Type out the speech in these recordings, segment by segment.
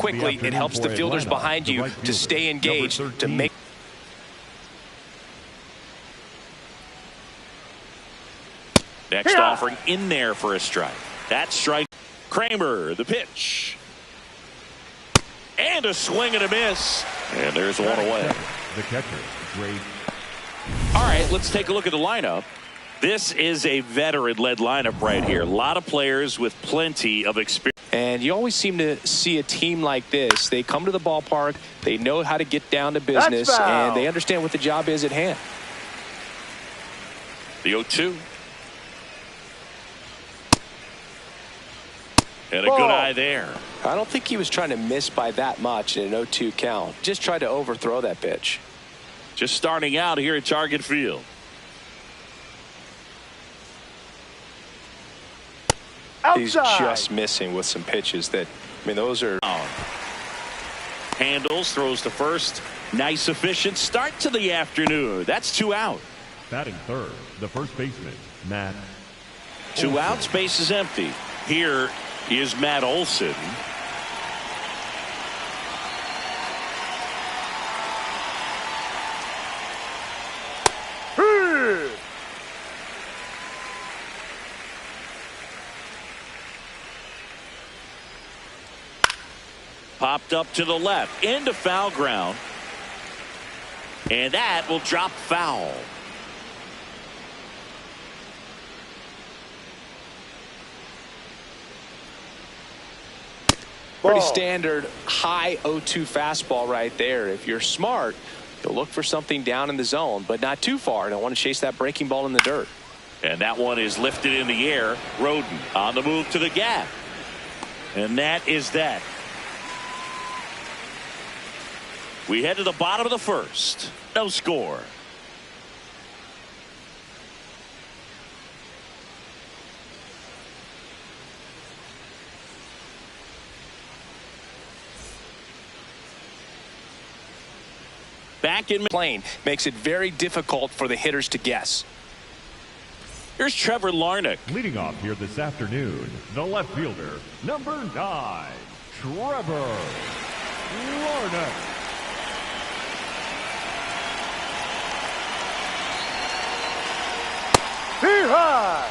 quickly. It helps the fielders behind you to stay engaged, to make. Next offering in there for a strike. That strike. Kramer, the pitch. And a swing and a miss. And there's one away. The catcher, great. All right, let's take a look at the lineup. This is a veteran-led lineup right here. A lot of players with plenty of experience. And you always seem to see a team like this. They come to the ballpark, they know how to get down to business, and they understand what the job is at hand. The 0-2. And a good eye there. I don't think he was trying to miss by that much in an 0-2 count. Just tried to overthrow that pitch. Just starting out here at Target Field. Outside. He's just missing with some pitches that, I mean, those are. Handles, throws to first. Nice, efficient start to the afternoon. That's 2 out. Batting third, the first baseman, Matt. 2 outs, base is empty. Here is Matt Olson. Popped up to the left into foul ground, and that will drop foul. Pretty standard high 0-2 fastball right there. If you're smart, you'll look for something down in the zone, but not too far. Don't want to chase that breaking ball in the dirt. And that one is lifted in the air. Roden on the move to the gap. And that is that. We head to the bottom of the first. No score. Back in plane makes it very difficult for the hitters to guess. Here's Trevor Larnach. Leading off here this afternoon, the left fielder, number 9, Trevor Larnach. High.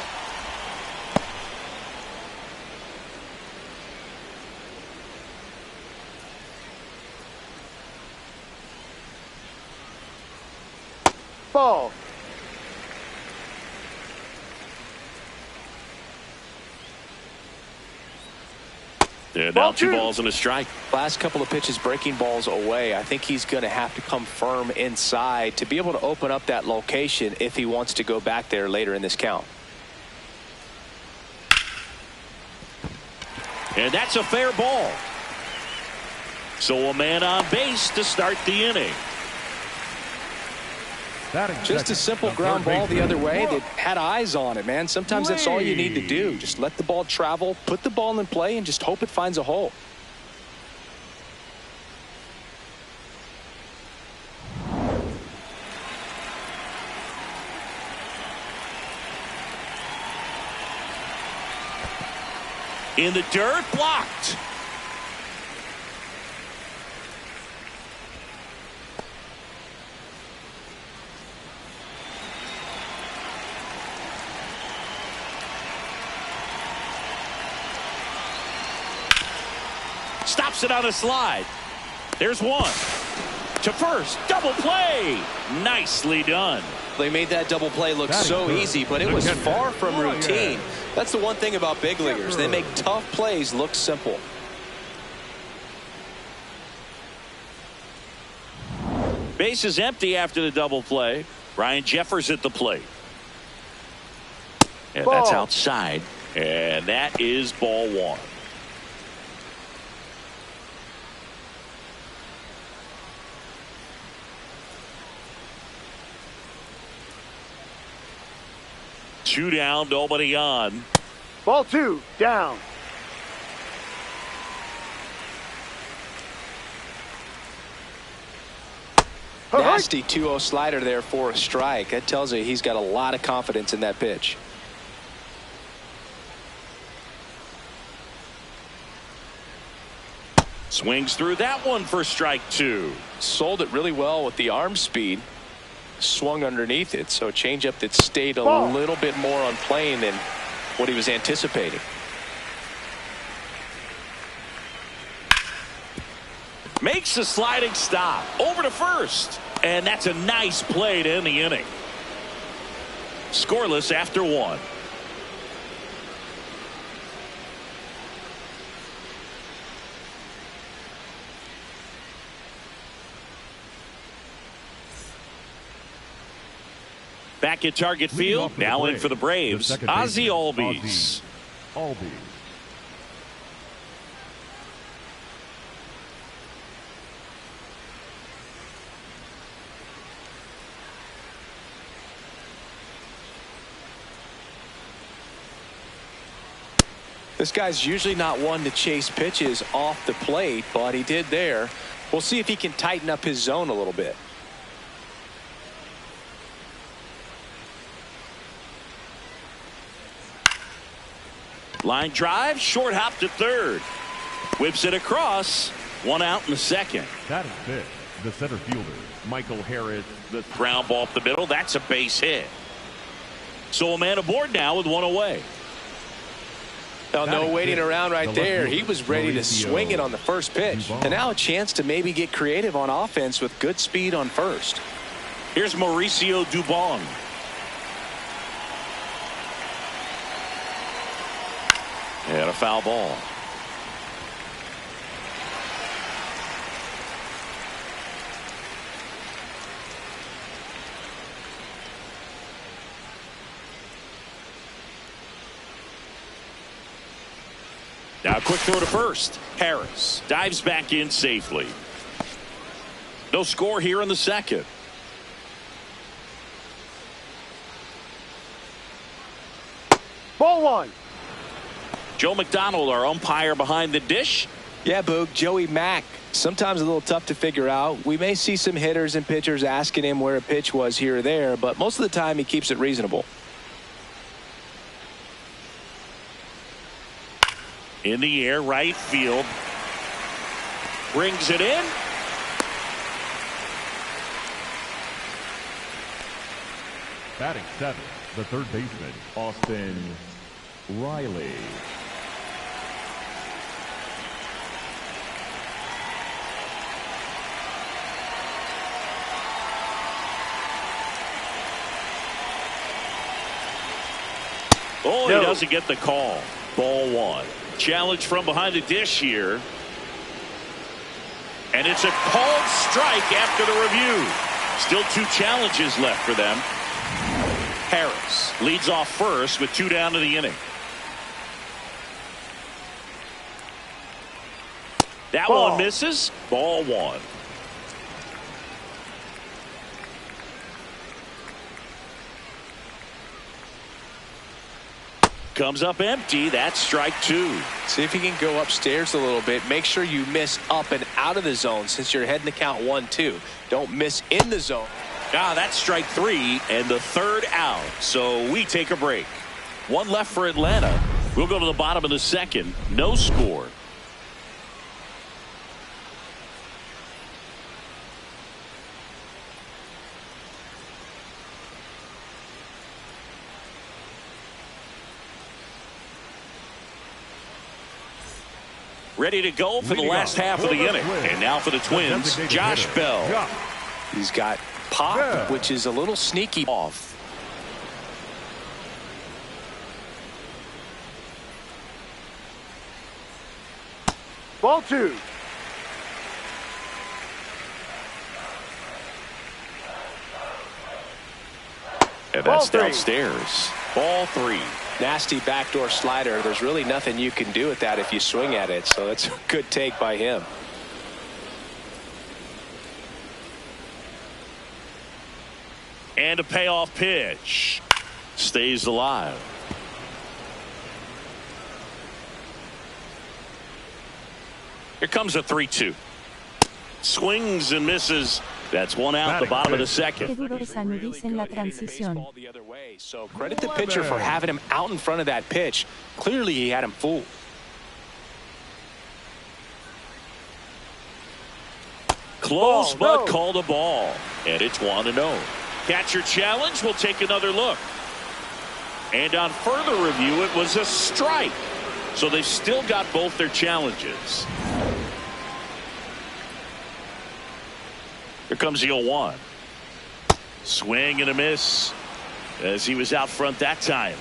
Ball. Yeah, now 2 balls and a strike. Last couple of pitches breaking balls away. I think he's going to have to come firm inside to be able to open up that location if he wants to go back there later in this count. And that's a fair ball. So a man on base to start the inning. Just a simple ground ball the other way that had eyes on it, man. Sometimes that's all you need to do. Just let the ball travel, put the ball in play, and just hope it finds a hole. In the dirt, blocked. Stops it on a slide. There's one. To first. Double play. Nicely done. They made that double play look so easy, but it was far from routine. That's the one thing about big leaguers. They make tough plays look simple. Base is empty after the double play. Ryan Jeffers at the plate. And that's outside. And that is ball 1. Two down, nobody on. Ball 2, down. Nasty 2-0 slider there for a strike. That tells you he's got a lot of confidence in that pitch. Swings through that one for strike two. Sold it really well with the arm speed. Swung underneath it, so a changeup that stayed a little bit more on plane than what he was anticipating. Makes a sliding stop over to first, and that's a nice play to end the inning. Scoreless after one. Back at Target Field, now in for the Braves, Ozzie Albies. This guy's usually not one to chase pitches off the plate, but he did there. We'll see if he can tighten up his zone a little bit. Line drive, short hop to third. Whips it across. One out in the second. That is it. The center fielder, Michael Harris. The ground ball up the middle. That's a base hit. So a man aboard now with one away. Now, no waiting around right there. He was ready to swing it on the first pitch. And now a chance to maybe get creative on offense with good speed on first. Here's Mauricio Dubon. And a foul ball. Now a quick throw to first. Harris dives back in safely. No score here in the second. Ball one. Joe McDonald, our umpire behind the dish. Yeah, Boog, Joey Mack. Sometimes a little tough to figure out. We may see some hitters and pitchers asking him where a pitch was here or there, but most of the time he keeps it reasonable. In the air, right field. Brings it in. Batting seventh, the third baseman, Austin Riley. Oh, he doesn't get the call. Ball one. Challenge from behind the dish here. And it's a called strike after the review. Still two challenges left for them. Harris leads off first with two down to the inning. That one misses. Ball one. Comes up empty. That's strike two. See if you can go upstairs a little bit. Make sure you miss up and out of the zone since you're heading to count 1-2. Don't miss in the zone. That's strike three and the third out. So we take a break. One left for Atlanta. We'll go to the bottom of the second. No score. Ready to go for the last half of the inning. And now for the Twins, Josh Bell. He's got pop, which is a little sneaky off. Ball two. And that's downstairs. Ball three. Nasty backdoor slider. There's really nothing you can do with that if you swing at it. So that's a good take by him. And a payoff pitch. Stays alive. Here comes a 3-2. Swings and misses. That's one out the bottom of the second. So credit the pitcher for having him out in front of that pitch. Clearly he had him fooled. Close, Ball, but no. called a ball. And it's 1-0. Catcher challenge. We'll take another look. And on further review, it was a strike. So they've still got both their challenges. Here comes the 0-1. Swing and a miss as he was out front that time.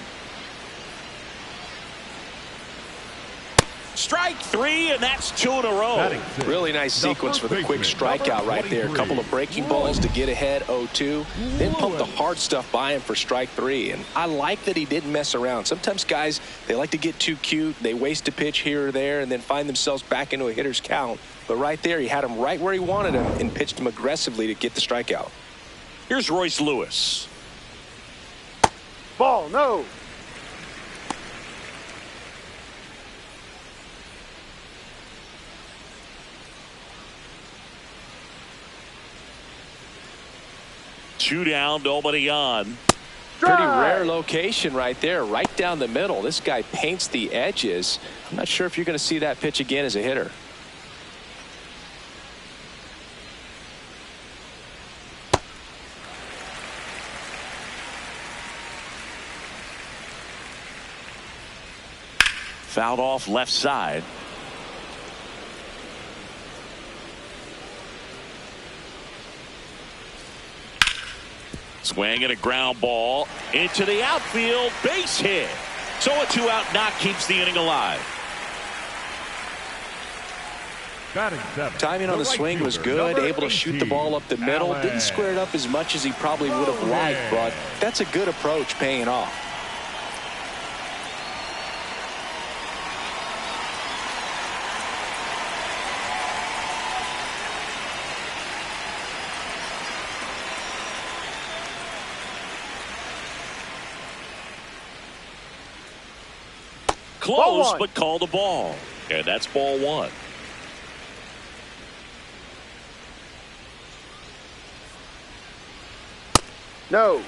Strike 3, and that's 2 in a row. Really nice sequence for the quick strikeout right there. A couple of breaking balls to get ahead 0-2. Then pump the hard stuff by him for strike 3. And I like that he didn't mess around. Sometimes guys, they like to get too cute. They waste a pitch here or there and then find themselves back into a hitter's count. But right there, he had him right where he wanted him and pitched him aggressively to get the strikeout. Here's Royce Lewis. Ball, no. Two down, nobody on. Pretty Drive. rare location right there, right down the middle. This guy paints the edges. I'm not sure if you're going to see that pitch again as a hitter. Fouled off left side. Swing and a ground ball into the outfield, base hit. So a 2-out knock keeps the inning alive. Timing on the swing was good, able to shoot the ball up the middle. Didn't square it up as much as he probably would have liked, but that's a good approach paying off. Close, but called a ball. And that's ball 1. No.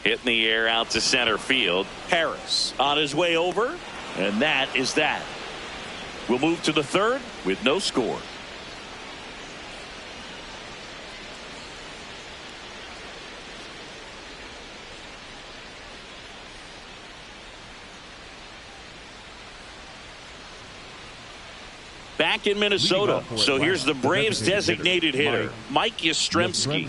Hit in the air out to center field. Harris on his way over. And that is that. We'll move to the third with no score. Back in Minnesota. So here's the Braves designated hitter, Mike Yastrzemski.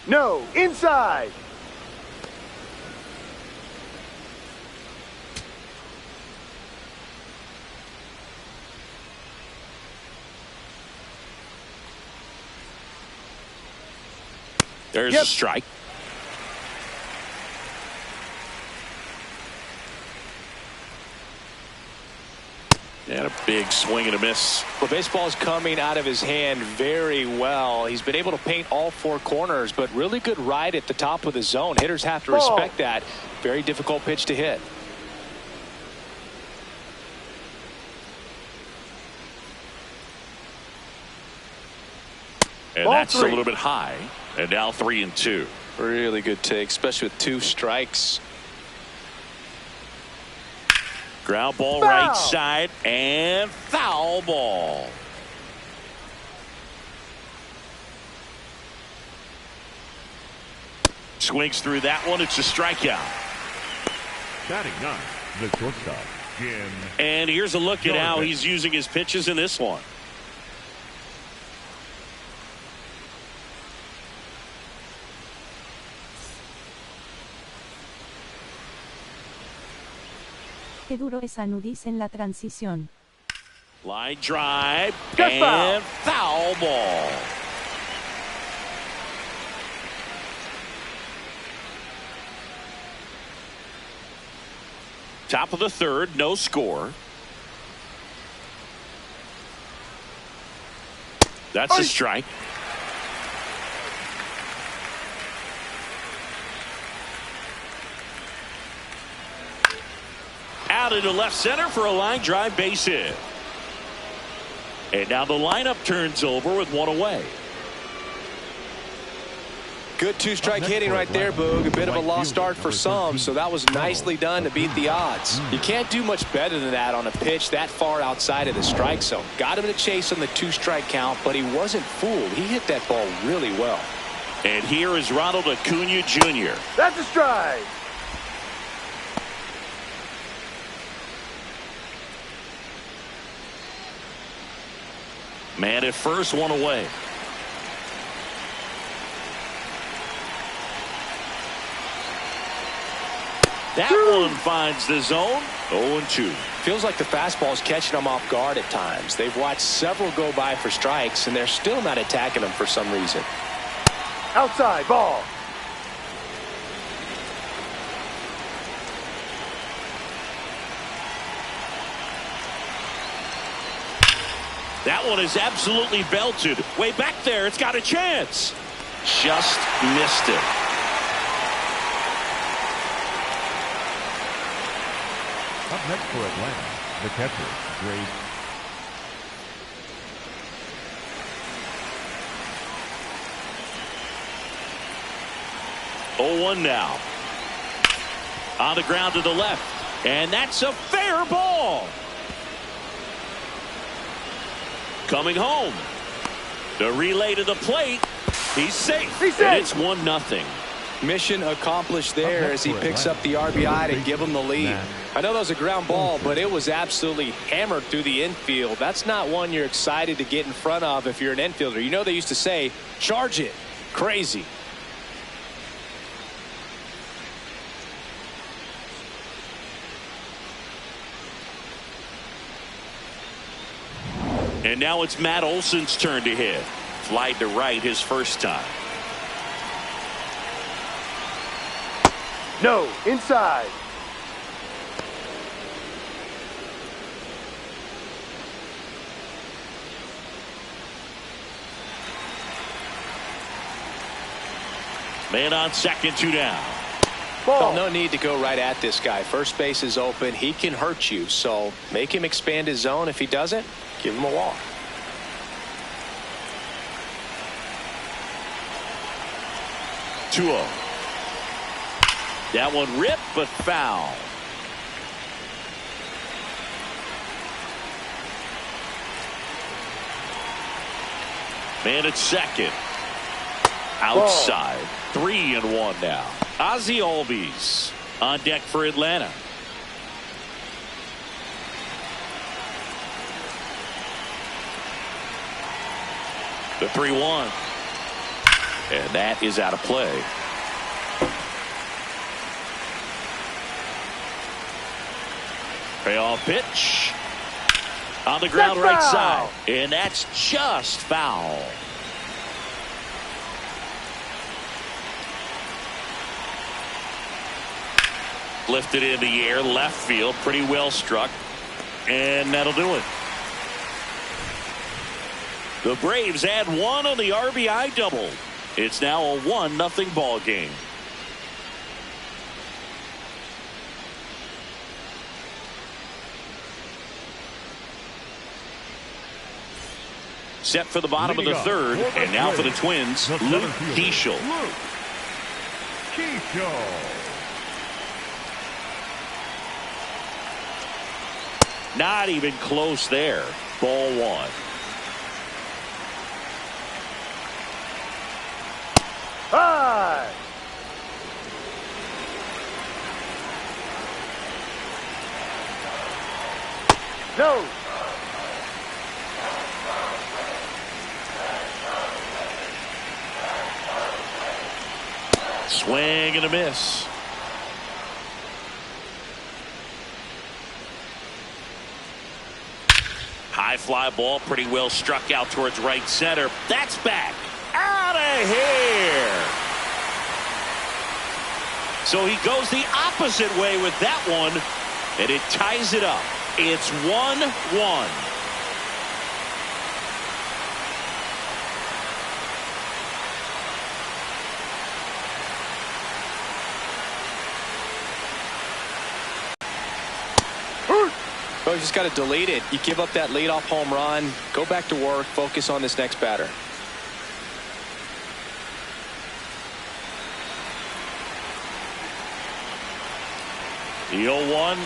No. Inside. There's a strike. And a big swing and a miss. Well, baseball is coming out of his hand very well. He's been able to paint all 4 corners, but really good ride at the top of the zone. Hitters have to respect that. Very difficult pitch to hit. And Ball that's 3. a little bit high. And now 3-2. Really good take, especially with 2 strikes. Ground ball Foul. right side and foul ball. Swings through that one. It's a strikeout. Batting 9, the shortstop, Jim. And here's a look at how he's using his pitches in this one. Qué duro es Anudis en la transición. Line drive Just and foul ball. Top of the third, no score. That's a strike. Out into left center for a line drive base hit. And now the lineup turns over with 1 away. Good two-strike hitting right there, Boog. A bit of a lost start for some, so that was nicely done to beat the odds. You can't do much better than that on a pitch that far outside of the strike zone. Got him to chase on the two-strike count, but he wasn't fooled. He hit that ball really well. And here is Ronald Acuna Jr. That's a strike. Man at first, one away. That one finds the zone. 0-2. Feels like the fastball is catching them off guard at times. They've watched several go by for strikes, and they're still not attacking them for some reason. Outside, ball. That one is absolutely belted. Way back there, it's got a chance. Just missed it. Up next for Atlanta, the catcher, Greg. Oh, 0-1 now. On the ground to the left. And that's a fair ball. Coming home. The relay to the plate. He's safe. He's safe. And it's 1-0. Mission accomplished there as he picks up the RBI to give him the lead. I know that was a ground ball, but it was absolutely hammered through the infield. That's not one you're excited to get in front of if you're an infielder. You know they used to say, charge it. Crazy. And now it's Matt Olson's turn to hit. Flied to right his first time. No, inside. Man on second, 2 down. Ball. Well, no need to go right at this guy. First base is open. He can hurt you, so make him expand his zone. If he doesn't, give him a walk. That one ripped, but foul. Man at second. Outside. 3-1 now. Ozzie Albies on deck for Atlanta. The 3-1. And that is out of play. Payoff pitch. On the ground, right side. And that's just foul. Lifted in the air, left field, pretty well struck. And that'll do it. The Braves add 1 on the RBI double. It's now a 1-0 ball game. Set for the bottom of the third, and now for the Twins, Luke Keeschel. Not even close there. Ball 1. High. No. Swing and a miss. High fly ball, pretty well struck out towards right center. That's back. Out of here. So he goes the opposite way with that one, and it ties it up. It's 1-1. Well, you just got to delete it. You give up that leadoff home run, go back to work, focus on this next batter. The 0-1.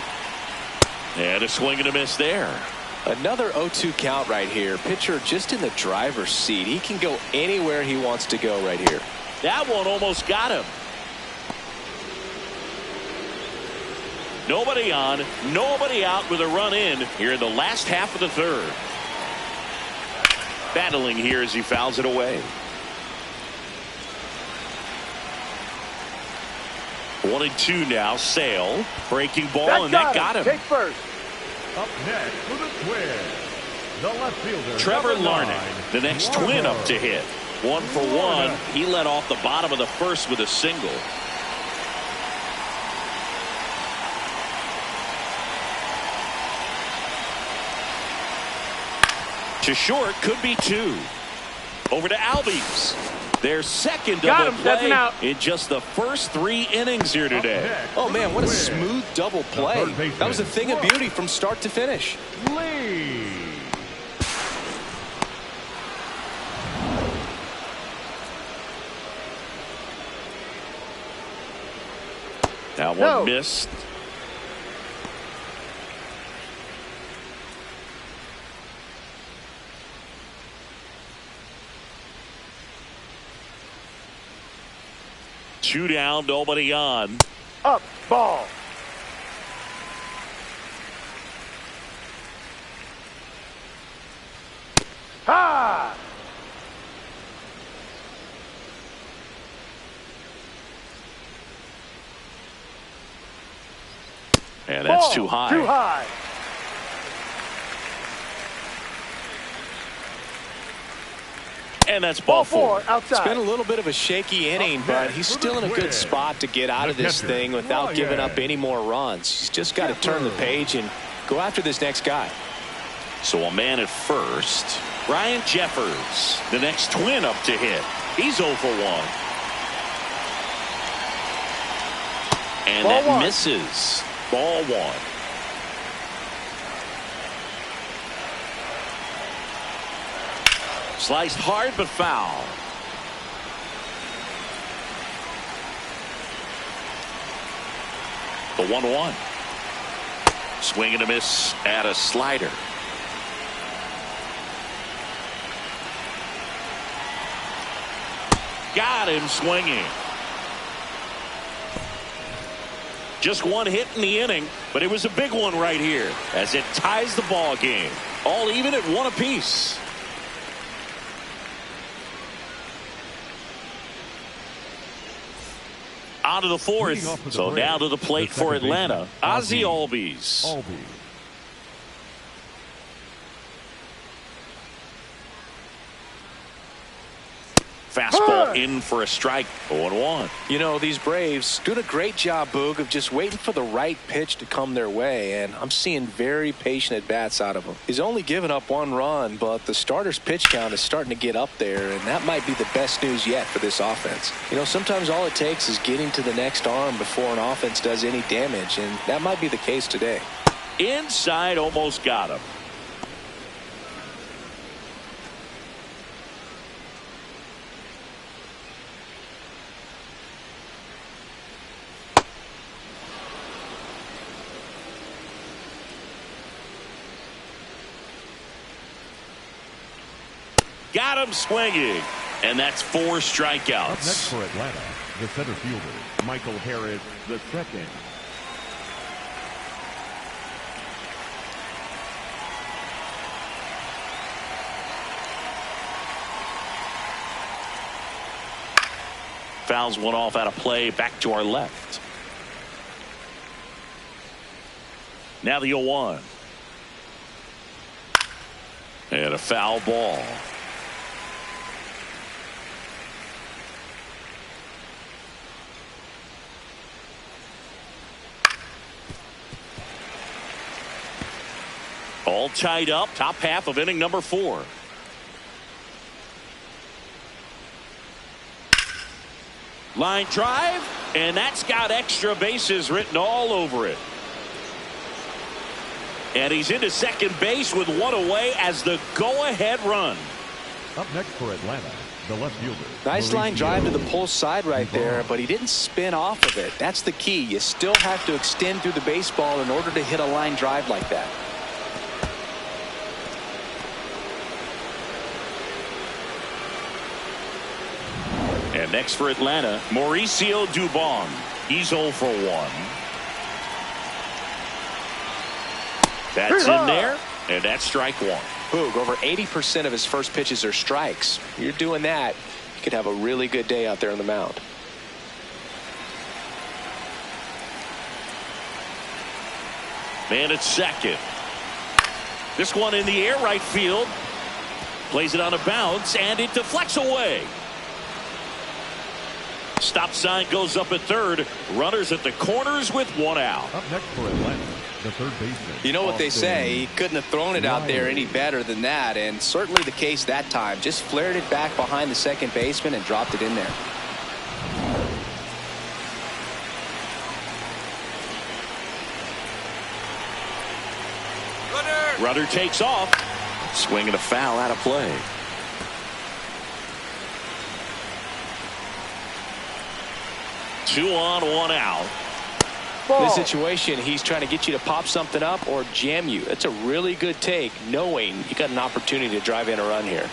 And a swing and a miss there. Another 0-2 count right here. Pitcher just in the driver's seat. He can go anywhere he wants to go right here. That one almost got him. Nobody on, nobody out with a run in here in the last half of the third. Battling here as he fouls it away. 1-2 now. Sale. Breaking ball, and that got him. Take first. Up next for the Twins, the left fielder, Trevor number Larnach, 9, the next Juego. twin up to hit. 1 for 1. He led off the bottom of the first with a single. To short, could be 2. Over to Albies. Their second double play in just the first 3 innings here today. Oh, man, what a smooth double play. That was a thing of beauty from start to finish. Lee. That one missed. Two down, nobody on. Up, ball. Ha! And that's Ball. too high. Too high. And that's ball 4. Outside. It's been a little bit of a shaky inning, but he's still in a good spot to get out of this thing without giving up any more runs. He's just got to turn the page and go after this next guy. So a man at first. Ryan Jeffers, the next twin up to hit. He's 0 for 1. And Ball that 1. misses. Ball 1. Sliced hard but foul. The 1-1. Swing and a miss at a slider. Got him swinging. Just one hit in the inning, but it was a big one right here as it ties the ball game. All even at 1 apiece. On to the 4th. So now to the plate for Atlanta, Ozzie Albies. Fastball in for a strike. 0-1. You know, these Braves doing a great job, Boog, of just waiting for the right pitch to come their way, and I'm seeing very patient at-bats out of him. He's only given up 1 run, but the starter's pitch count is starting to get up there, and that might be the best news yet for this offense. You know, sometimes all it takes is getting to the next arm before an offense does any damage, and that might be the case today. Inside, almost got him. Got him swinging, and that's 4 strikeouts. Up next for Atlanta, the center fielder, Michael Harris, the second. Fouls one off out of play, back to our left. Now the 0-1. And a foul ball. All tied up, top half of inning number 4. Line drive, and that's got extra bases written all over it. And he's into second base with 1 away as the go-ahead run. Up next for Atlanta, the left fielder. Nice line drive to the pull side right there, but he didn't spin off of it. That's the key. You still have to extend through the baseball in order to hit a line drive like that. And next for Atlanta, Mauricio Dubon. He's 0 for 1. That's in there, and that's strike 1. Boog, over 80% of his first pitches are strikes. You're doing that, you could have a really good day out there on the mound. Man at second. This one in the air right field. Plays it on a bounce, and it deflects away. Stop sign goes up at third. Runners at the corners with 1 out. Up next for Atlanta, the third baseman. You know what they say, he couldn't have thrown it out there any better than that, and certainly the case that time. Just flared it back behind the second baseman and dropped it in there. Runner takes off. Swing and a foul out of play. Two on, 1 out. In this situation, he's trying to get you to pop something up or jam you. That's a really good take, knowing you got an opportunity to drive in a run here.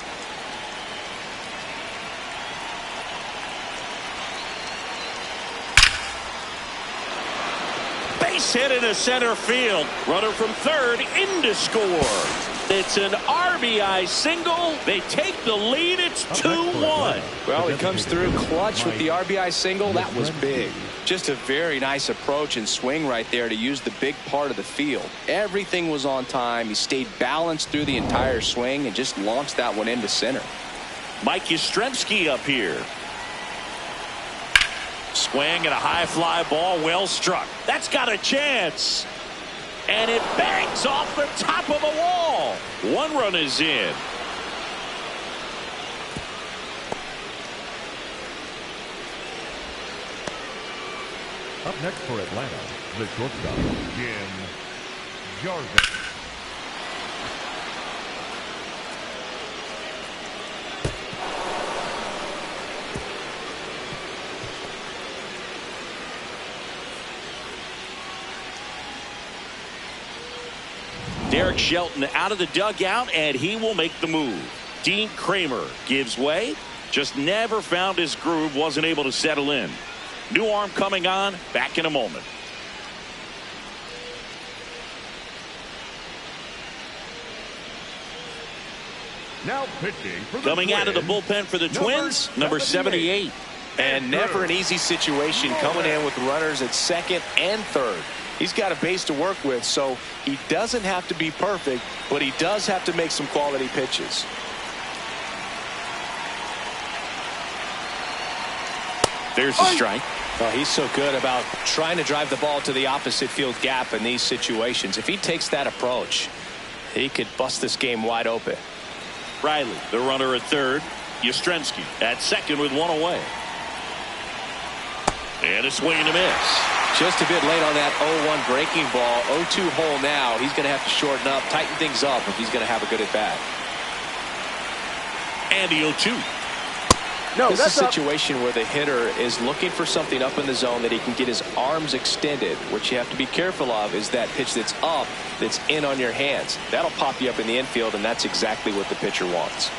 Base hit into center field. Runner from third in to score. It's an RBI single. They take the lead. It's 2-1. Well, he comes through clutch with the RBI single. That was big. Just a very nice approach and swing right there to use the big part of the field. Everything was on time. He stayed balanced through the entire swing and just launched that one into center. Mike Yastrzemski up here. Swing and a high fly ball, well struck. That's got a chance. And it bangs off the top of the wall. 1 run is in. Up next for Atlanta, the shortstop, Jim Jarvis. Derek Shelton out of the dugout, and he will make the move. Dean Kramer gives way. Just never found his groove, wasn't able to settle in. New arm coming on, back in a moment. Now pitching for the Coming out of the Twins, bullpen for the Twins, number 78. And never an easy situation coming in with runners at second and third. He's got a base to work with, so he doesn't have to be perfect, but he does have to make some quality pitches. There's a strike. Well, he's so good about trying to drive the ball to the opposite field gap in these situations. If he takes that approach, he could bust this game wide open. Riley, the runner at third. Yastrzemski at second with 1 away. And a swing and a miss. Just a bit late on that 0-1 breaking ball. 0-2 hole now. He's going to have to shorten up, tighten things up if he's going to have a good at bat. And the 0-2. No, this is a that's situation where the hitter is looking for something up in the zone that he can get his arms extended. What you have to be careful of is that pitch that's up, that's in on your hands. That'll pop you up in the infield, and that's exactly what the pitcher wants.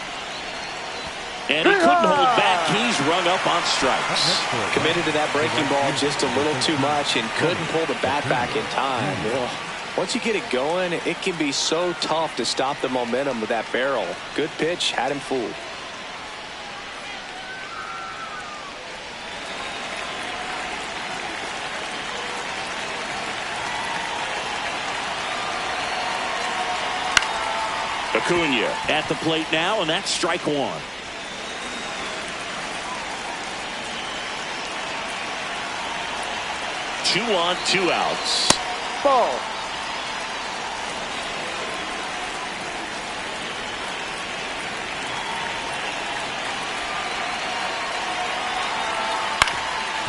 And he couldn't hold back. He's rung up on strikes. Committed to that breaking ball just a little too much and couldn't pull the bat back in time. Once you get it going, it can be so tough to stop the momentum with that barrel. Good pitch, had him fooled. Acuna at the plate now, and that's strike 1. Two on, 2 outs. ball.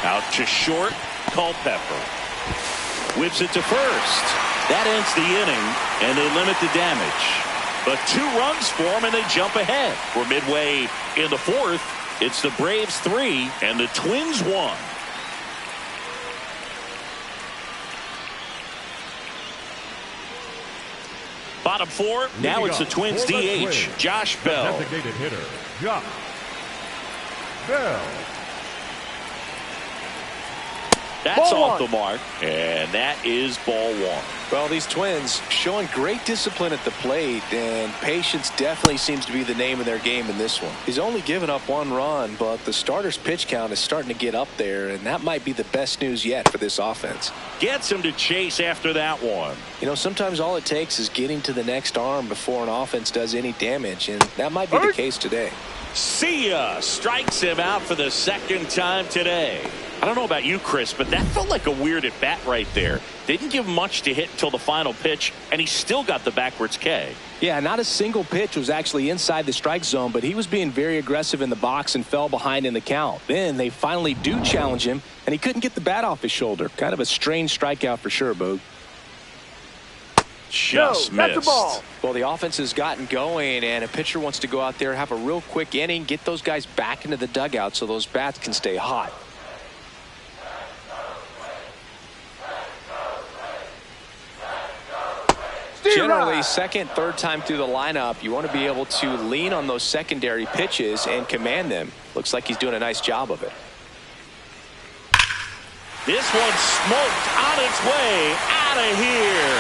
Out to short, Culpepper. Whips it to first. That ends the inning, and they limit the damage. But 2 runs for them, and they jump ahead. We're midway in the 4th. It's the Braves 3 and the Twins 1. Bottom 4. Now it's the Twins DH, Josh Bell. Designated hitter, Josh Bell. That's off the mark, and that is ball 1. Well, these Twins showing great discipline at the plate, and patience definitely seems to be the name of their game in this one. He's only given up 1 run, but the starter's pitch count is starting to get up there, and that might be the best news yet for this offense. Gets him to chase after that one. You know, sometimes all it takes is getting to the next arm before an offense does any damage, and that might be the case today. See ya! Strikes him out for the 2nd time today. I don't know about you, Chris, but that felt like a weird at bat right there. Didn't give much to hit until the final pitch, and he still got the backwards K. Yeah, not a single pitch was actually inside the strike zone, but he was being very aggressive in the box and fell behind in the count. Then they finally do challenge him, and he couldn't get the bat off his shoulder. Kind of a strange strikeout for sure, Boog. Just missed. That's a ball. Well, the offense has gotten going, and a pitcher wants to go out there, have a real quick inning, get those guys back into the dugout so those bats can stay hot. Generally, second, third time through the lineup, you want to be able to lean on those secondary pitches and command them. Looks like he's doing a nice job of it. This one smoked on its way out of here.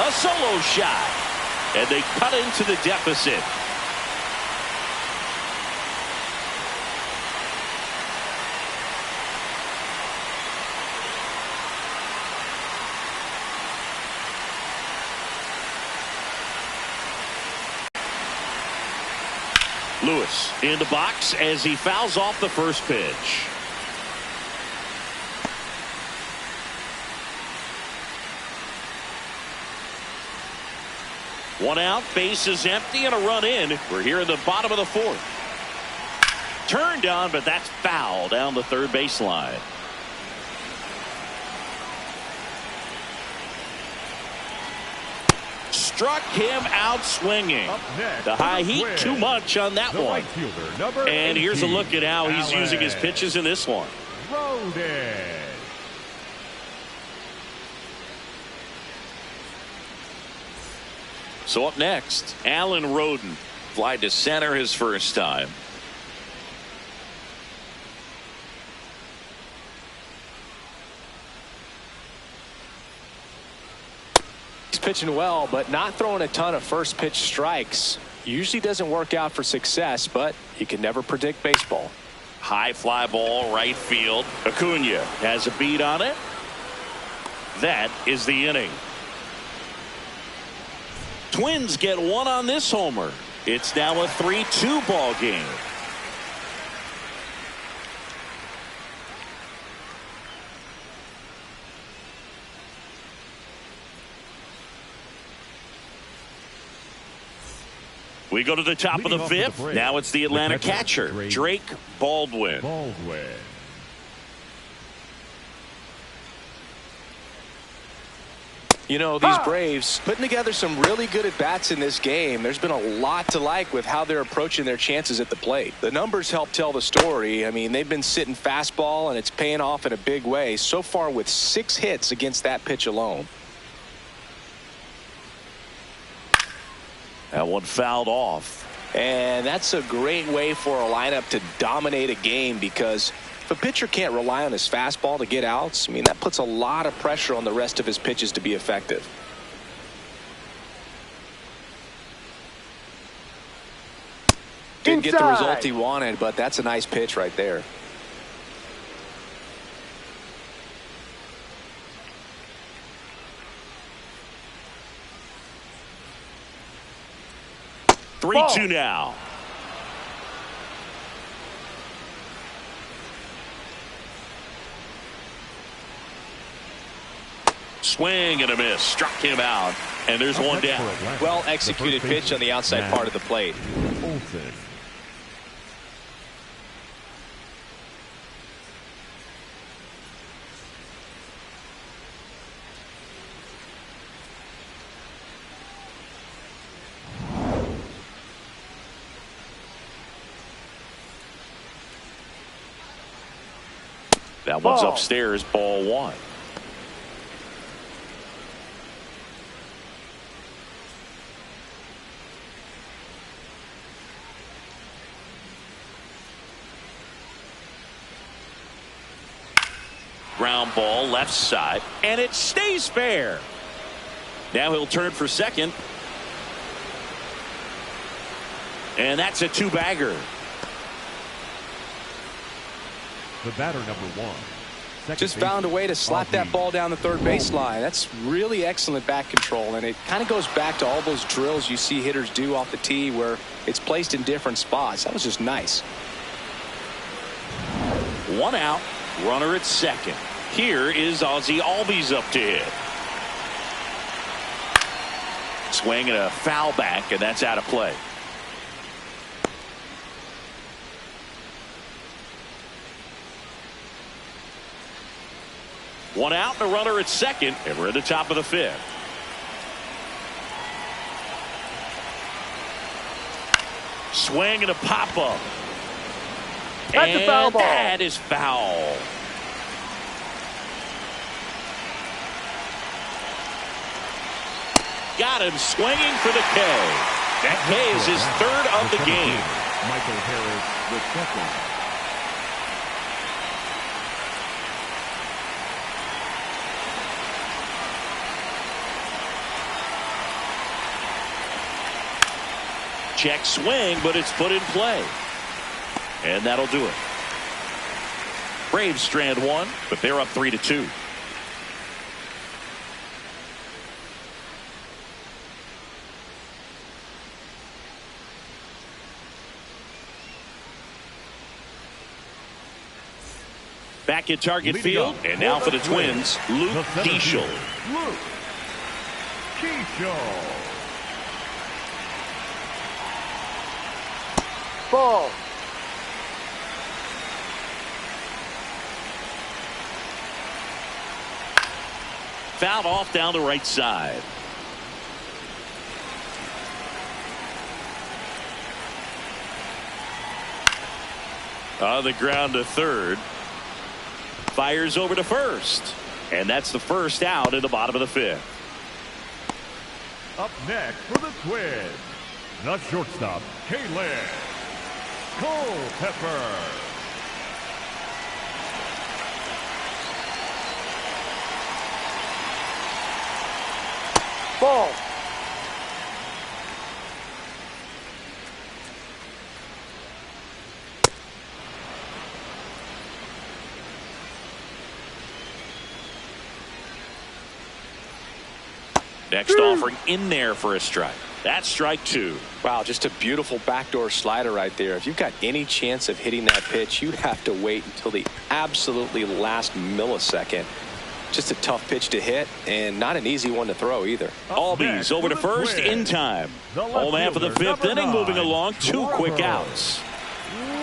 A solo shot, and they cut into the deficit. Lewis in the box as he fouls off the first pitch. One out, bases empty, and a run in. We're here in the bottom of the 4th. Turned on, but that's foul down the third baseline. Struck him out swinging. The high heat too much on that one. And here's a look at how he's using his pitches in this one. So up next, Alan Roden. Fly to center his first time. He's pitching well, but not throwing a ton of first pitch strikes. Usually doesn't work out for success, but you can never predict baseball. High fly ball right field. Acuna has a beat on it. That is the inning. Twins get 1 on this homer. It's now a 3-2 ball game. We go to the top of the 5th. Now it's the Atlanta catcher, Drake Baldwin. You know, these Braves putting together some really good at-bats in this game. There's been a lot to like with how they're approaching their chances at the plate. The numbers help tell the story. I mean, they've been sitting fastball, and it's paying off in a big way. So far with 6 hits against that pitch alone. That one fouled off. And that's a great way for a lineup to dominate a game, because if a pitcher can't rely on his fastball to get outs, I mean, that puts a lot of pressure on the rest of his pitches to be effective. Didn't get the result he wanted, but that's a nice pitch right there. Ball. 3-2 now. Swing and a miss. Struck him out. And there's one down. Well executed pitch on the outside part of the plate. That one's Ball. upstairs, ball one. Ground ball left side, and it stays fair. Now he'll turn for second. And that's a two-bagger. The batter, number one. Just found a way to slap that ball down the third baseline. That's really excellent bat control, and it kind of goes back to all those drills you see hitters do off the tee where it's placed in different spots. That was just nice. One out, runner at second. Here is Ozzie Albies up to hit. Swing and a foul back, and that's out of play. One out, and a runner at second, and we're at the top of the fifth. Swing and a pop-up. That's a foul ball. That is foul. Got him swinging for the K. That K is his third of the game. Michael Harris, the second. Check swing, but it's put in play. And that'll do it. Braves strand one, but they're up 3-2. Back at target field, and now for the Twins, Luke Keeschel. Luke Keeschel. Ball. Fouled off down the right side. On the ground to third. Fires over to first. And that's the first out in the bottom of the fifth. Up next for the Twins, the shortstop, Caleb Culpepper. Ball. Next offering in there for a strike. That's strike two. Wow, just a beautiful backdoor slider right there. If you've got any chance of hitting that pitch, you have to wait until the absolutely last millisecond. Just a tough pitch to hit, and not an easy one to throw either. Albies over to first in time. Old man for the fifth inning, moving along. Two quick outs.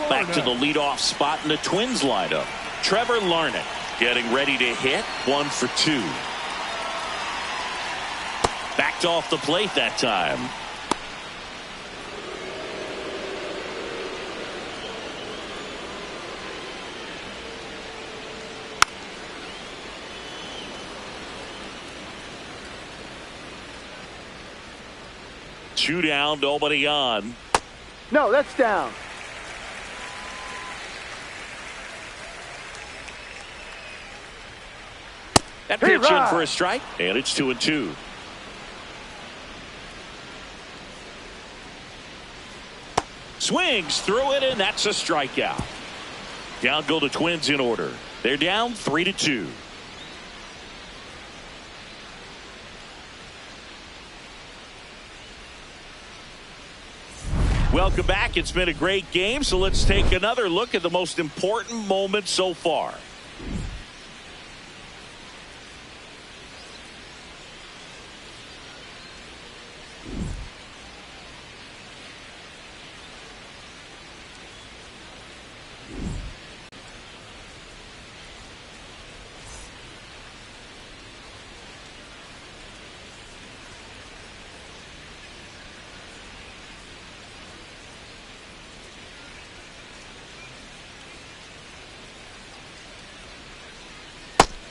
Back to the leadoff spot in the Twins lineup. Trevor Larnach getting ready to hit. 1 for 2. Backed off the plate that time. Two down, nobody on. No, that's down. That pitch in for a strike, and it's 2-2. Swings through it, and that's a strikeout. Down go the Twins in order. They're down 3-2. Welcome back. It's been a great game, so let's take another look at the most important moment so far.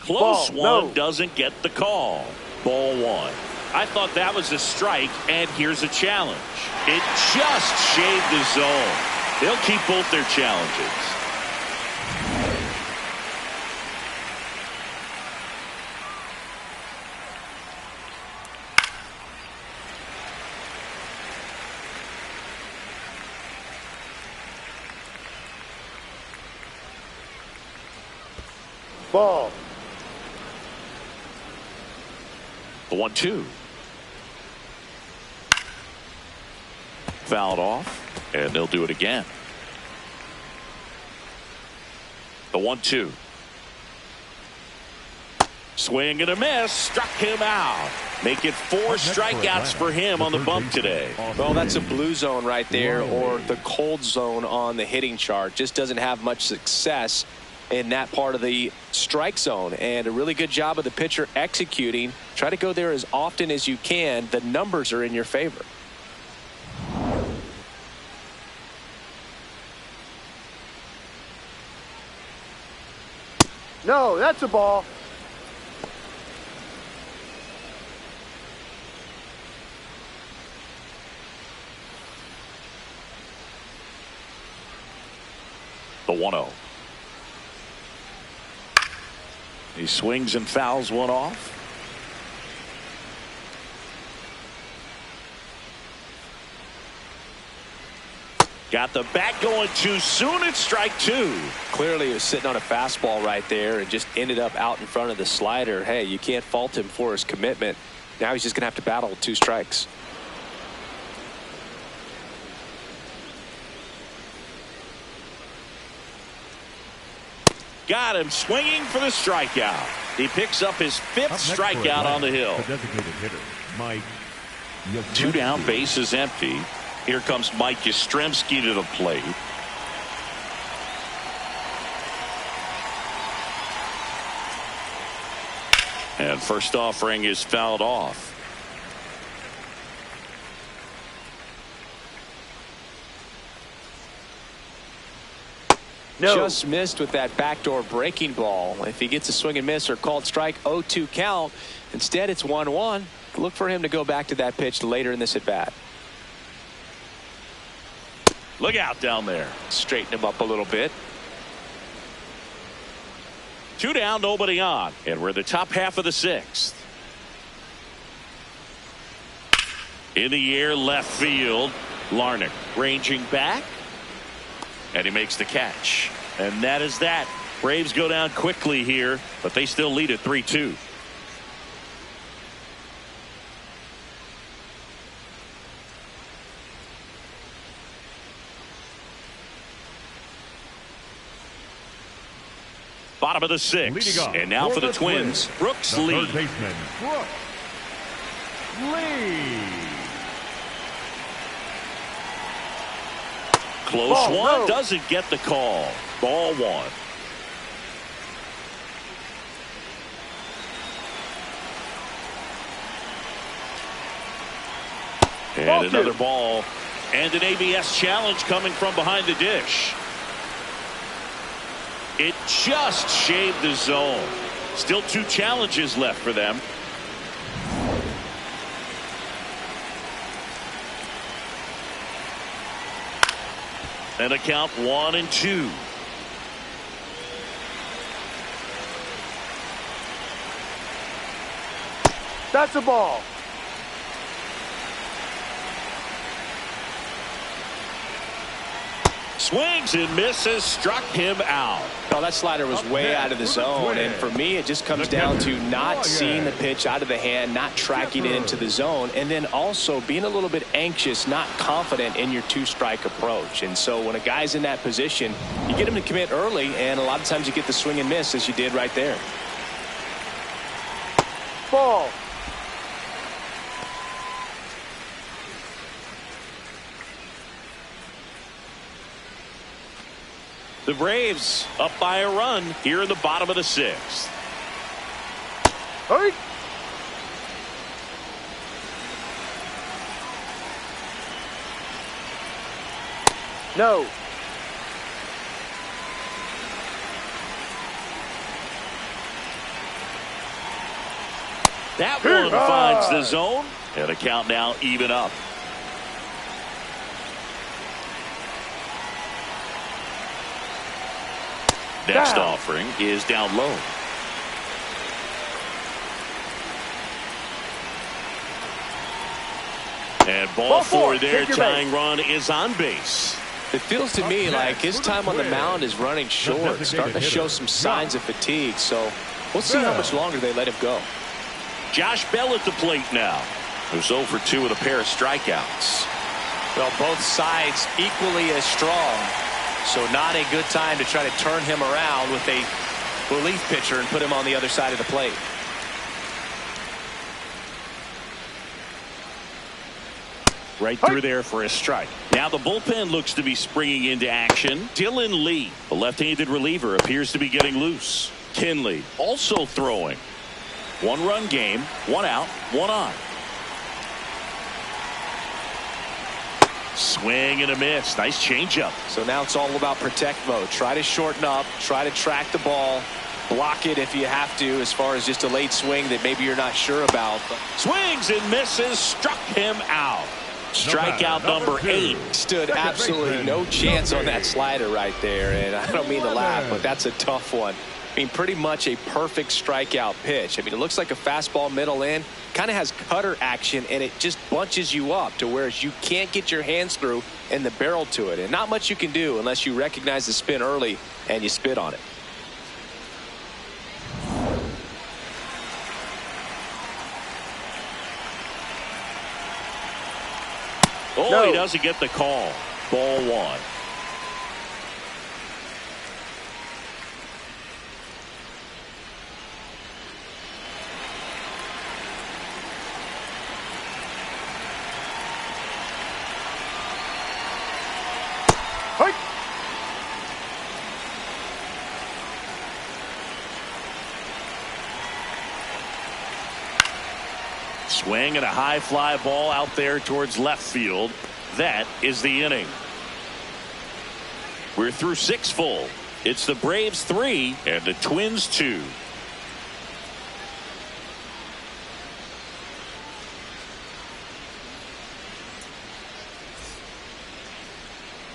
Close Ball, one, doesn't get the call. Ball one. I thought that was a strike, and here's a challenge. It just shaved the zone. They'll keep both their challenges. Ball. The 1-2. Fouled off, and they'll do it again. The 1-2. Swing and a miss. Struck him out. Make it 4 strikeouts for him on the bump today. Well, that's a blue zone right there, or the cold zone on the hitting chart. Just doesn't have much success in that part of the strike zone, and a really good job of the pitcher executing. Try to go there as often as you can. The numbers are in your favor. No, that's a ball. The 1-0. He swings and fouls one off. Got the bat going too soon. It's strike 2. Clearly, he was sitting on a fastball right there and just ended up out in front of the slider. Hey, you can't fault him for his commitment. Now he's just going to have to battle with 2 strikes. Got him swinging for the strikeout. He picks up his 5th strikeout on the hill. The designated hitter, Mike. 2 down, base is empty. Here comes Mike Yastrzemski to the plate. And first offering is fouled off. No. Just missed with that backdoor breaking ball. If he gets a swing and miss or called strike, 0-2 count. Instead, it's 1-1. Look for him to go back to that pitch later in this at bat. Look out down there. Straighten him up a little bit. 2 down, nobody on. And we're the top half of the 6th. In the air, left field. Larnach ranging back. And he makes the catch. And that is that. Braves go down quickly here, but they still lead at 3-2. Bottom of the 6th. And now for the Twins, Brooks Lee. Third baseman, Brooks Lee. Close Ball, one, no. doesn't get the call. Ball 1. And Ball another 2. ball. And an ABS challenge coming from behind the dish. It just shaved the zone. Still 2 challenges left for them. And a count 1-2. That's a ball. Swings and misses, struck him out. Oh, that slider was way out of the zone, and for me it just comes down to not seeing the pitch out of the hand, not tracking it into the zone, and then also being a little bit anxious, not confident in your 2-strike approach. And so when a guy's in that position, you get him to commit early, and a lot of times you get the swing and miss as you did right there. Ball. The Braves up by a run here in the bottom of the 6th. Hurry. No. That one finds the zone, and a count now even up. Next offering is down low. And ball four there. Tying run is on base. It feels to me like his time on the mound is running short, starting to show some signs of fatigue. So we'll see how much longer they let him go. Josh Bell at the plate now, who's 0 for 2 with a pair of strikeouts. Well, both sides equally as strong. So not a good time to try to turn him around with a relief pitcher and put him on the other side of the plate. Right through there for a strike. Now the bullpen looks to be springing into action. Dylan Lee, the left-handed reliever, appears to be getting loose. Kinley also throwing. 1-run game, 1 out, 1 on. Swing and a miss. Nice changeup. So now it's all about protect mode. Try to shorten up, try to track the ball, block it if you have to, as far as just a late swing that maybe you're not sure about. Swings and misses, struck him out. Strikeout number 8. Stood absolutely no chance on that slider right there, and I don't mean to laugh, but that's a tough one. I mean, pretty much a perfect strikeout pitch. I mean, it looks like a fastball middle in, kind of has cutter action, and it just bunches you up to where you can't get your hands through and the barrel to it, and not much you can do unless you recognize the spin early and you spit on it. Oh, no. He doesn't get the call. Ball 1. Swing and a high fly ball out there towards left field. That is the inning. We're through 6 full. It's the Braves 3 and the Twins 2.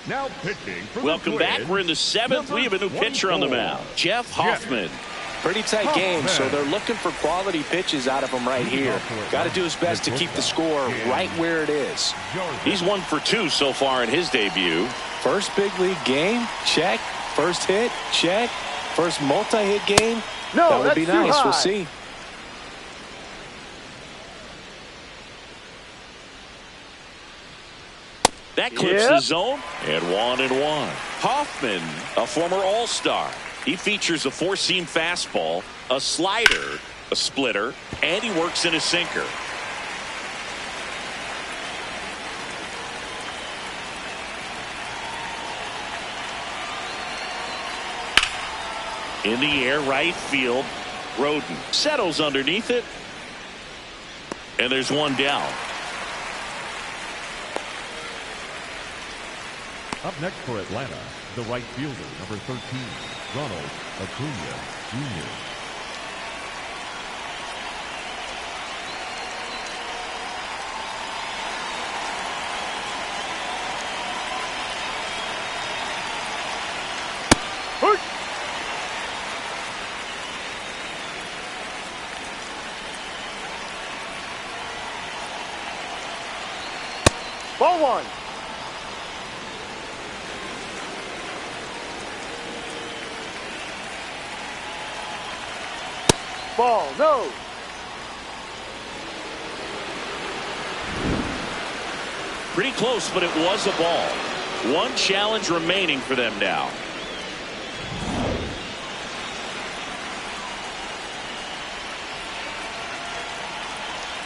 Now pitching for Welcome back. We're in the 7th. We have a new pitcher on the mound. Jeff Hoffman. Pretty tight game, so they're looking for quality pitches out of him right here. Got to do his best to keep the score right where it is. He's 1 for 2 so far in his debut. First big league game, check. First hit, check. First multi-hit game, that would be nice. We'll see. That clips the zone, and 1-1. Hoffman, a former All-Star. He features a 4-seam fastball, a slider, a splitter, and he works in a sinker. In the air, right field. Roden settles underneath it. And there's one down. Up next for Atlanta, the right fielder, number 13, Ronald Acuna Jr. Ball 1. Ball, no. Pretty close, but it was a ball. One challenge remaining for them now.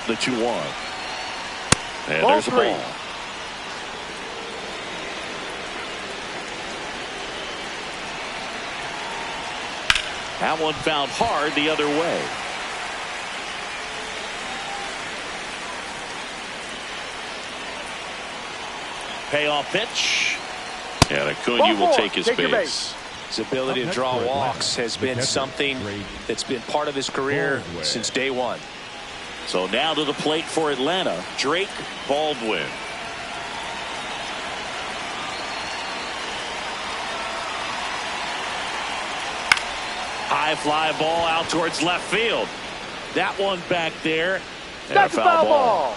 The 2-1. And ball there's 3. a ball. That one found hard the other way. Payoff pitch. And Acuna will take his base. His ability to draw walks has been something that's been part of his career since day one. So now to the plate for Atlanta, Drake Baldwin. High fly ball out towards left field. That one back there. That's a foul ball.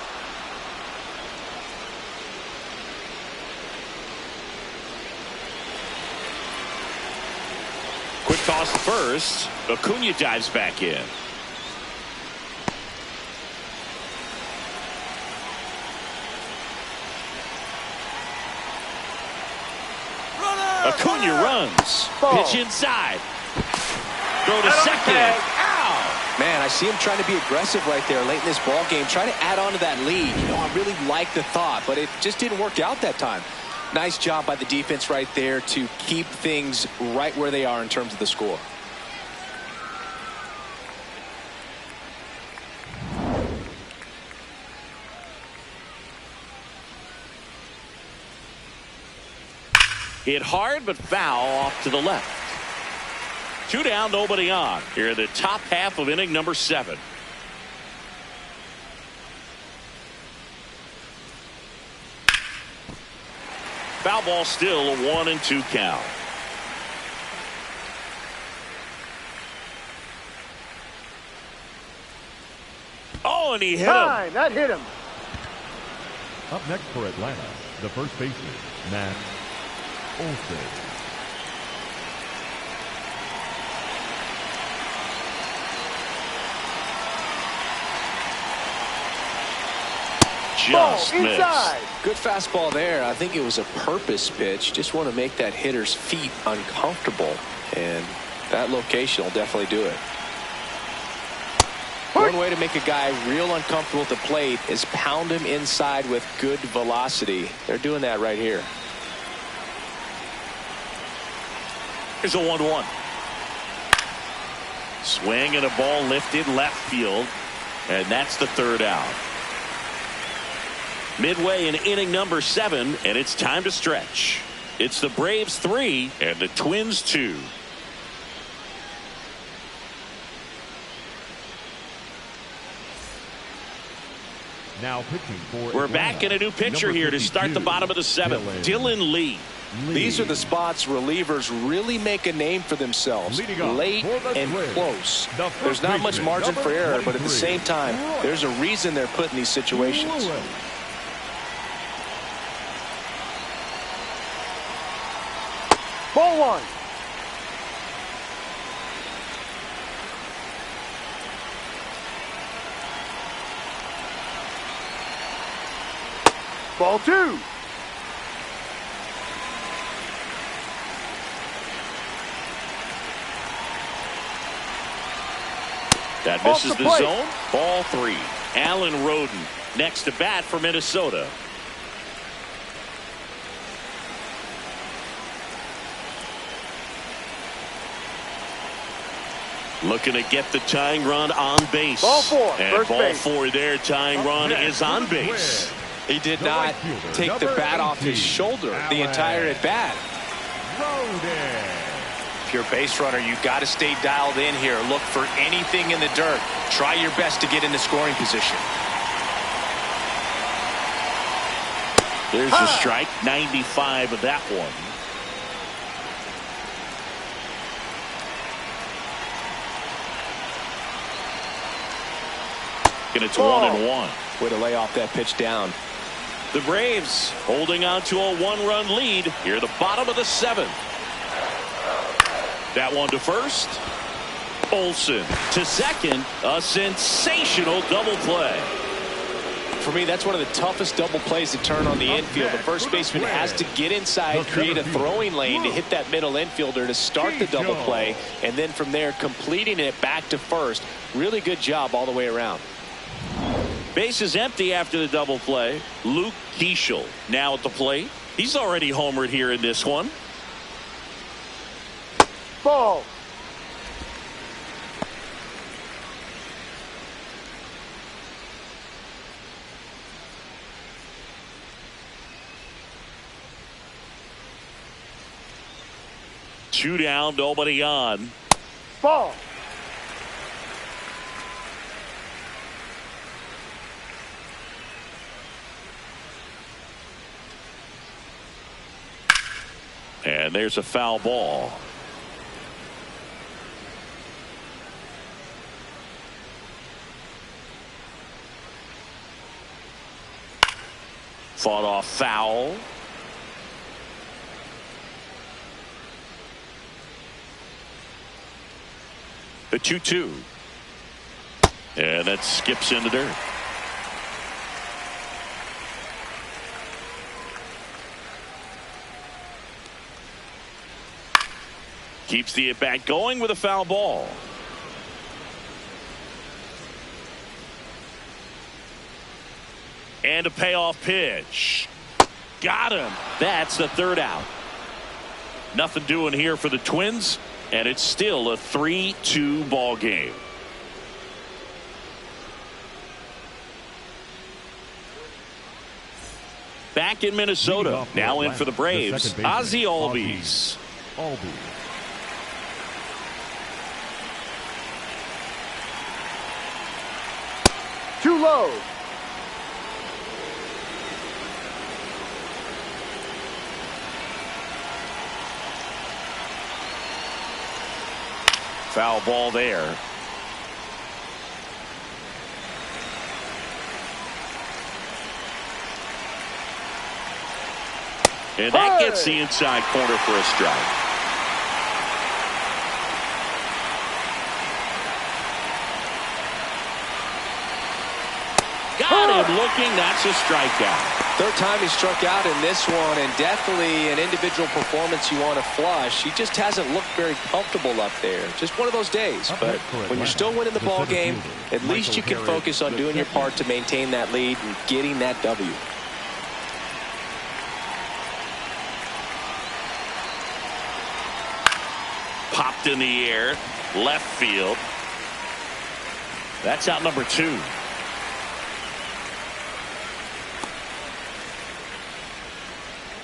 Quick toss to first. Acuna dives back in. Acuna runs. Ball. Pitch inside. Throw to second. Ow! Man, I see him trying to be aggressive right there late in this ball game, trying to add on to that lead. You know, I really like the thought, but it just didn't work out that time. Nice job by the defense right there to keep things right where they are in terms of the score. Hit hard, but foul off to the left. 2 down, nobody on. Here in the top half of inning number 7. Foul ball, still a 1-2 count. Oh, and he hit him. That hit him. Up next for Atlanta, the first baseman, Matt Olson. Just missed. Inside. Good fastball there. I think it was a purpose pitch. Just want to make that hitter's feet uncomfortable, and that location will definitely do it. One way to make a guy real uncomfortable at the plate is pound him inside with good velocity. They're doing that right here. Here's a 1-1. Swing and a ball lifted left field, and that's the 3rd out. Midway in inning number 7, and it's time to stretch. It's the Braves 3 and the Twins 2. Now pitching for We're Atlanta, back in a new pitcher here to start the bottom of the 7th. Dylan Lee. These are the spots relievers really make a name for themselves. Late and close. There's not much margin for error, but at the same time, there's a reason they're put in these situations. Ball 1. Ball 2. That misses the zone. Ball 3. Alan Roden next to bat for Minnesota. Looking to get the tying run on base. Ball 4. And First ball base. 4 there. Tying run is on base. He did not take the bat off his shoulder the entire at bat. If you're a base runner, you got to stay dialed in here. Look for anything in the dirt. Try your best to get into scoring position. There's the strike. 95 of that one. And it's 1-1. Way to lay off that pitch down. The Braves holding on to a 1-run lead here at the bottom of the 7th. That one to first. Olson to second. A sensational double play. For me, that's one of the toughest double plays to turn on the infield. The first baseman has to get inside, create a throwing lane to hit that middle infielder to start the double play, and then from there completing it back to first. Really good job all the way around. Base is empty after the double play. Luke Keeschel now at the plate. He's already homered here in this one. Ball. Two down, nobody on. Ball. And there's a foul ball. Fought off foul. The 2-2. And that skips in the dirt. Keeps the at-bat going with a foul ball. And a payoff pitch. Got him. That's the third out. Nothing doing here for the Twins, and it's still a 3-2 ball game. Back in Minnesota, now in for the Braves, Ozzie Albies. Too low. Foul ball there. And that gets the inside corner for a strike. Got him looking. That's a strikeout. Third time he struck out in this one, and definitely an individual performance you want to flush. He just hasn't looked very comfortable up there. Just one of those days. But when you're still winning the ball game, at least you can focus on doing your part to maintain that lead and getting that W. Popped in the air, left field. That's out number 2.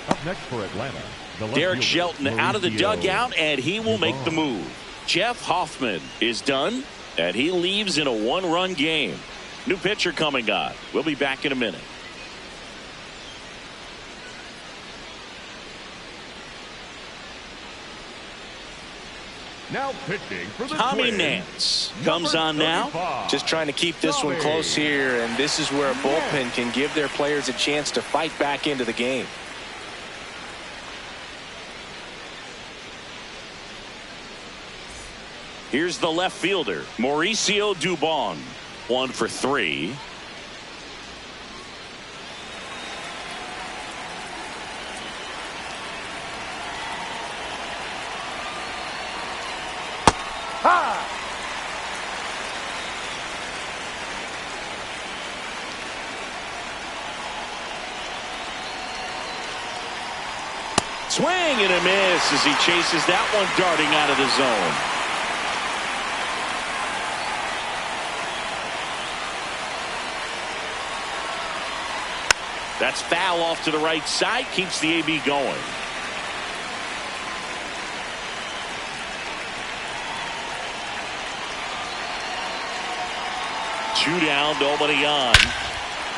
Up next for Atlanta, Derek Shelton out of the dugout, and he will make the move. Jeff Hoffman is done, and he leaves in a 1-run game. New pitcher coming on. We'll be back in a minute. Now pitching for the Tommy Twins, Nance comes on now. Just trying to keep this one close here, and this is where a bullpen can give their players a chance to fight back into the game. Here's the left fielder, Mauricio Dubon. 1 for 3. Swing and a miss as he chases that one darting out of the zone. That's foul off to the right side, keeps the AB going. Two down, nobody on.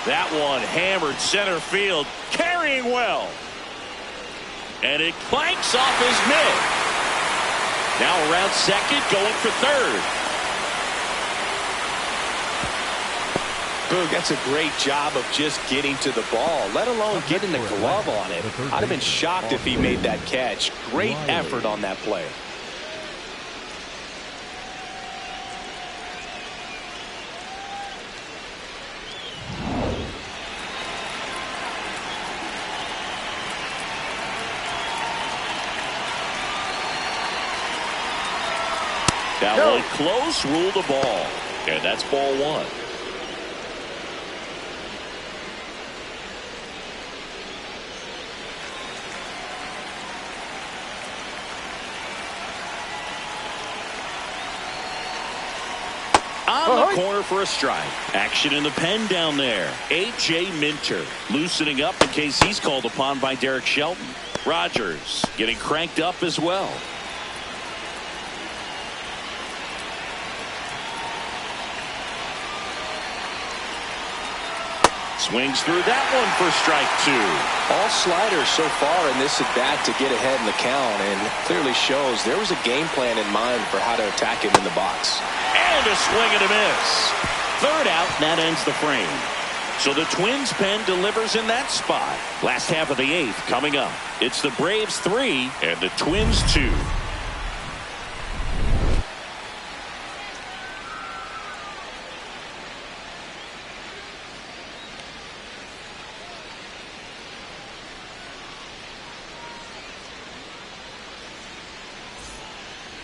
That one hammered center field, carrying well. And it clanks off his mitt. Now around second, going for third. Boog, that's a great job of just getting to the ball, let alone getting the glove on it. I'd have been shocked if he made that catch. Great effort on that play. That one close, ruled the ball. And that's ball 1. On the corner for a strike. Action in the pen down there. A.J. Minter loosening up in case he's called upon by Derek Shelton. Rogers getting cranked up as well. Swings through that one for strike 2. All sliders so far in this at-bat to get ahead in the count, and clearly shows there was a game plan in mind for how to attack him in the box. And a swing and a miss. Third out, and that ends the frame. So the Twins pen delivers in that spot. Last half of the 8th coming up. It's the Braves 3 and the Twins 2.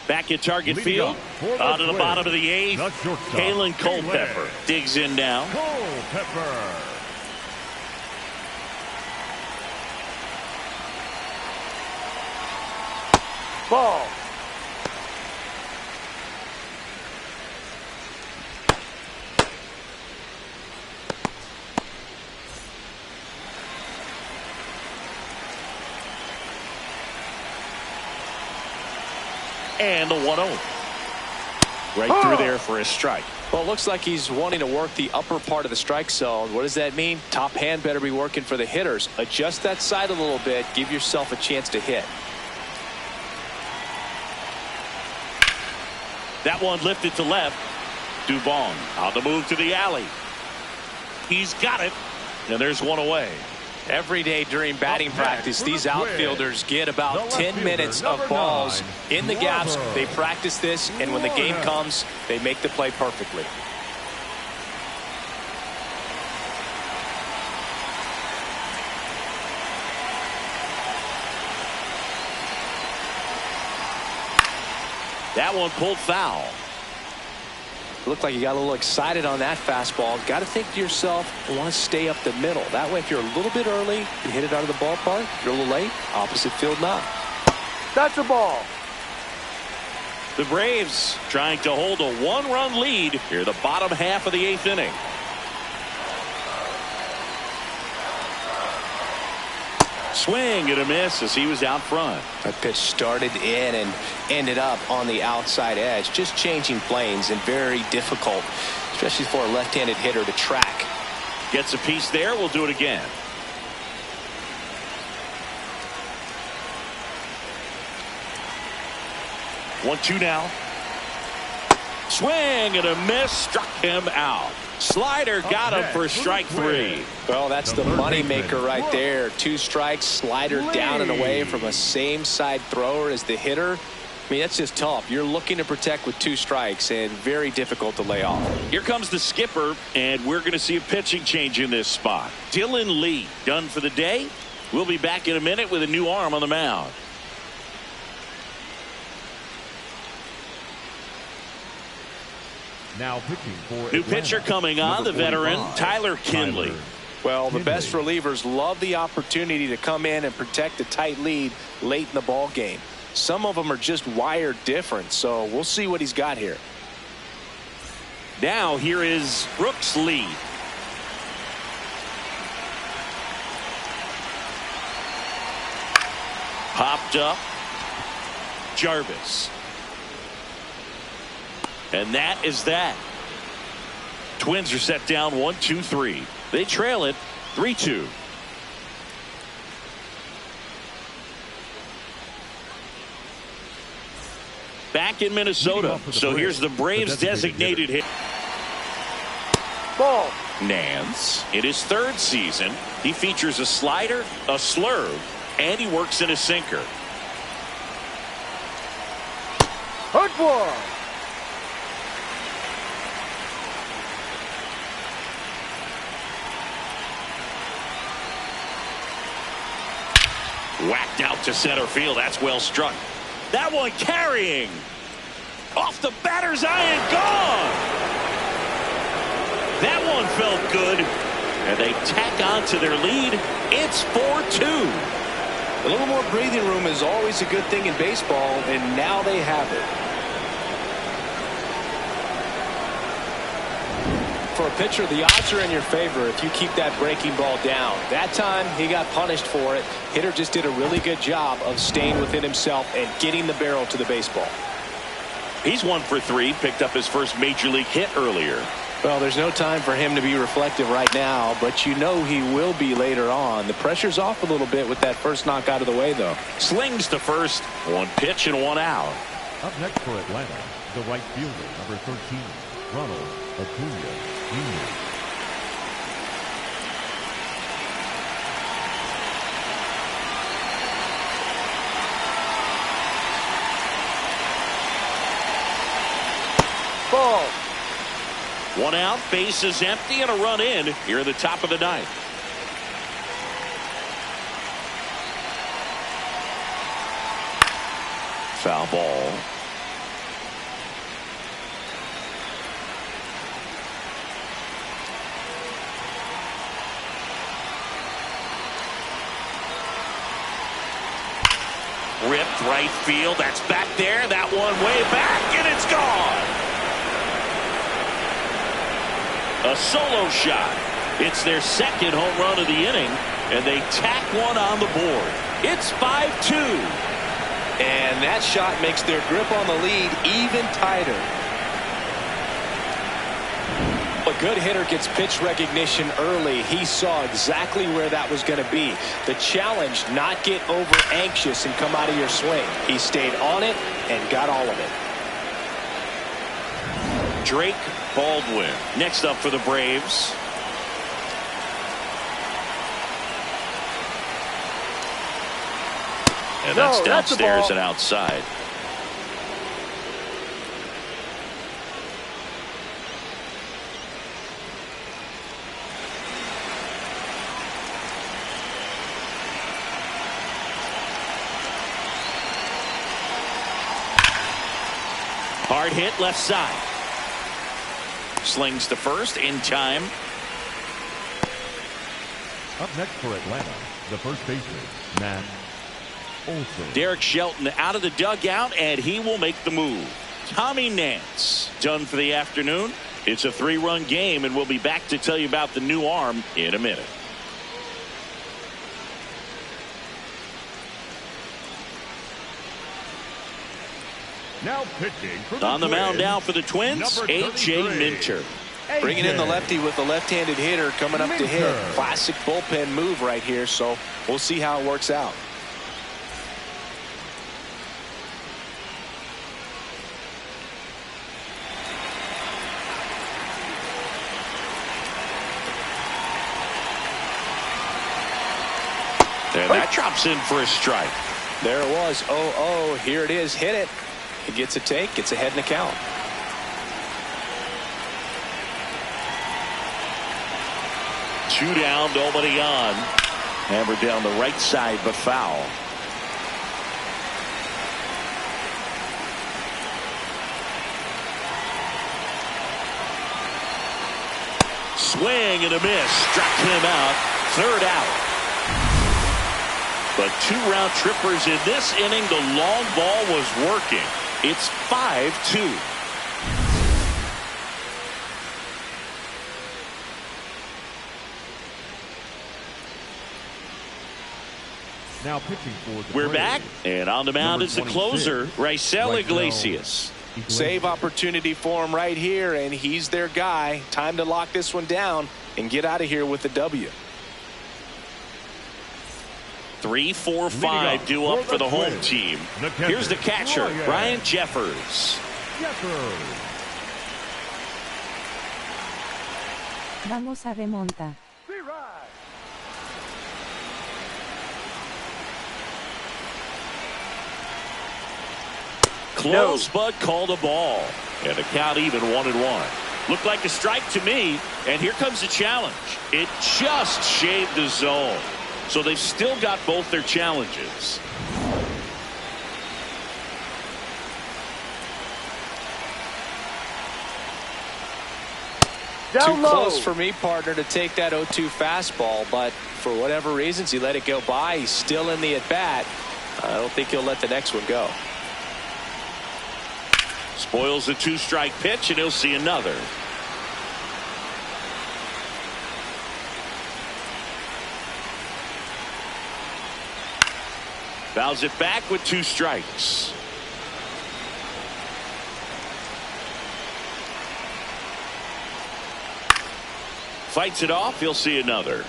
Back at target field, out to the bottom of the 8th. Kalen Culpepper digs in now. Culpepper. Ball. And the 1-0. Right through there for a strike. Well, it looks like he's wanting to work the upper part of the strike zone. What does that mean? Top hand better be working for the hitters. Adjust that side a little bit. Give yourself a chance to hit. That one lifted to left. Dubon on the move to the alley. He's got it. And there's one away. Every day during batting practice, these outfielders get about 10 minutes of balls in the gaps. They practice this, and when the game comes, they make the play perfectly. That one pulled foul. Looked like you got a little excited on that fastball. Got to think to yourself, I want to stay up the middle. That way, if you're a little bit early, you hit it out of the ballpark. If you're a little late, opposite field not. That's a ball. The Braves trying to hold a 1-run lead here the bottom half of the 8th inning. Swing and a miss as he was out front. That pitch started in and ended up on the outside edge. Just changing planes and very difficult, especially for a left-handed hitter to track. Gets a piece there. We'll do it again. One, two now. Swing and a miss. Struck him out. Slider got him for strike 3. Well, that's the money maker right there. 2 strikes, slider down and away from a same side thrower as the hitter. I mean, that's just tough. You're looking to protect with 2 strikes and very difficult to lay off. Here comes the skipper, and we're going to see a pitching change in this spot. Dylan Lee done for the day. We'll be back in a minute with a new arm on the mound. Now pitching for new pitcher coming on, the veteran Tyler Kinley. Well, the best relievers love the opportunity to come in and protect a tight lead late in the ball game. Some of them are just wired different, so we'll see what he's got here. Now here is Brooks Lee. Popped up. Jarvis. And that is that. Twins are set down 1-2-3. They trail it 3-2. Back in Minnesota. So here's the Braves designated hit. Ball. Nance. In his 3rd season, he features a slider, a slurve, and he works in a sinker. Hard ball. Whacked out to center field. That's well struck. That one carrying. Off the batter's eye and gone. That one felt good. And they tack on to their lead. It's 4-2. A little more breathing room is always a good thing in baseball, and now they have it. For a pitcher, the odds are in your favor if you keep that breaking ball down. That time, he got punished for it. Hitter just did a really good job of staying within himself and getting the barrel to the baseball. He's 1 for 3. Picked up his first major league hit earlier. Well, there's no time for him to be reflective right now, but you know he will be later on. The pressure's off a little bit with that first knock out of the way, though. Slings to first. One pitch and one out. Up next for Atlanta, the right fielder, number 13, Ronald Acuna Jr. Ball. One out, base is empty, and a run in here at the top of the ninth. Foul ball. Ripped right field. That's back there. That one way back, and it's gone. A solo shot. It's their second home run of the inning, and they tack one on the board. It's 5-2. And that shot makes their grip on the lead even tighter. A good hitter gets pitch recognition early. He saw exactly where that was going to be. The challenge, not get over anxious and come out of your swing. He stayed on it and got all of it. Drake Baldwin next up for the Braves. And that's downstairs and outside. Hard hit left side. Slings to first in time. Up next for Atlanta, the first baseman, Matt Olson. Derek Shelton out of the dugout, and he will make the move. Tommy Nance done for the afternoon. It's a 3-run game, and we'll be back to tell you about the new arm in a minute. Now pitching for the on the mound Twins, now for the Twins, A.J. Minter. Bringing in the lefty with the left-handed hitter coming up to hit. Classic bullpen move right here, so we'll see how it works out. And that drops in for a strike. There it was. 0-0. Here it is. Hit it. It gets a take. Gets ahead in the count. Two down, nobody on. Hammered down the right side, but foul. Swing and a miss. Struck him out. Third out. But 2 round trippers in this inning. The long ball was working. It's 5-2. Now pitching for the We're Braves, back, and on the mound is the closer, Raisel Iglesias. Save opportunity for him right here, and he's their guy. Time to lock this one down and get out of here with the W. 3, 4, 5 due up for the home team. Here's the catcher, Ryan Jeffers. Vamos a remonta. Close, but called a ball. And the count even 1-1. Looked like a strike to me, and here comes the challenge. It just shaved the zone. So they've still got both their challenges. Too close for me, partner, to take that 0-2 fastball, but for whatever reasons, he let it go by. He's still in the at-bat. I don't think he'll let the next one go. Spoils the 2-strike pitch, and he'll see another. Fouls it back with 2 strikes. Fights it off. He'll see another.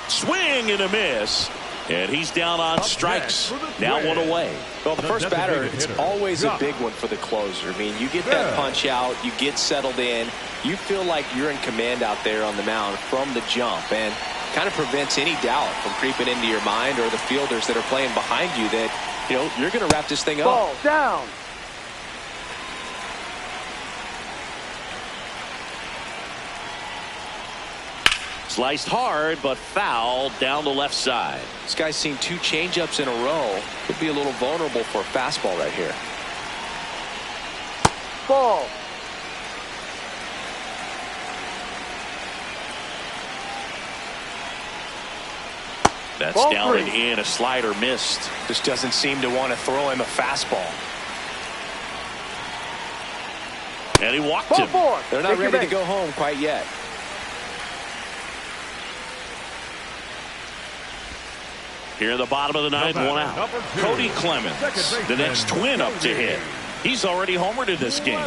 Swing and a miss. And he's down on strikes. Now one away. Well, the first batter, it's always a big one for the closer. I mean, you get that punch out, you get settled in, you feel like you're in command out there on the mound from the jump, and kind of prevents any doubt from creeping into your mind or the fielders that are playing behind you that, you know, you're going to wrap this thing up. Ball down. Sliced hard, but foul down the left side. This guy's seen 2 changeups in a row. Could be a little vulnerable for a fastball right here. Ball. That's Ball down 3. and in. A slider missed. Just doesn't seem to want to throw him a fastball. And he walked Ball him. 4. They're not ready to go home quite yet. Here in the bottom of the ninth, 1 out. Cody Clemens, the next Twin up to hit. He's already homered in this game.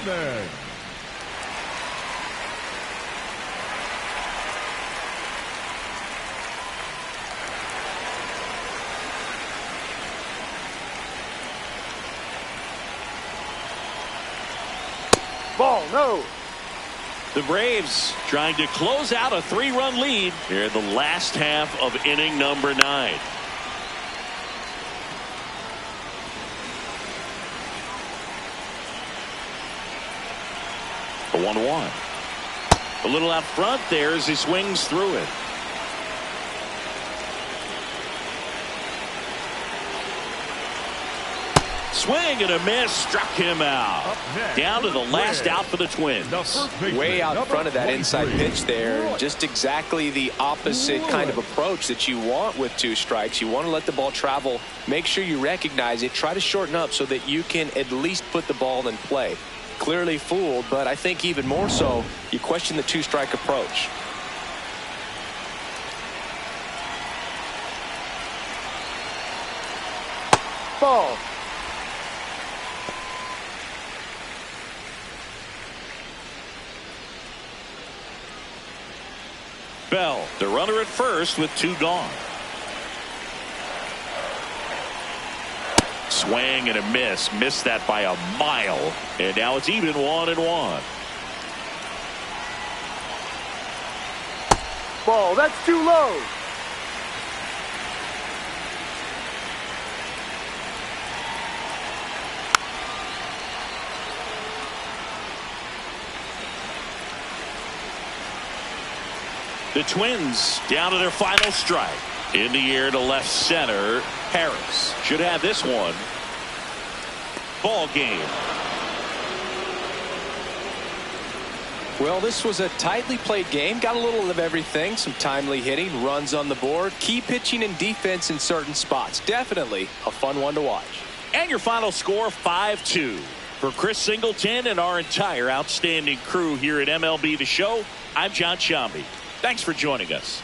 Ball, no. The Braves trying to close out a 3-run lead here in the last half of inning number 9. A 1-1. A little out front there as he swings through it. Swing and a miss, struck him out. Down to the last out for the Twins. Way out in front of that inside pitch there. Just exactly the opposite kind of approach that you want with 2 strikes. You want to let the ball travel. Make sure you recognize it. Try to shorten up so that you can at least put the ball in play. Clearly fooled, but I think even more so, you question the 2-strike approach. Ball. Bell, the runner at first with 2 gone. Swing and a miss. Missed that by a mile. And now it's even 1-1. Ball, that's too low. The Twins down to their final strike. In the air to left center. Harris should have this one. Ball game. Well, this was a tightly played game. Got a little of everything. Some timely hitting, runs on the board, key pitching and defense in certain spots. Definitely a fun one to watch. And your final score, 5-2. For Chris Singleton and our entire outstanding crew here at MLB The Show, I'm John Shambi. Thanks for joining us.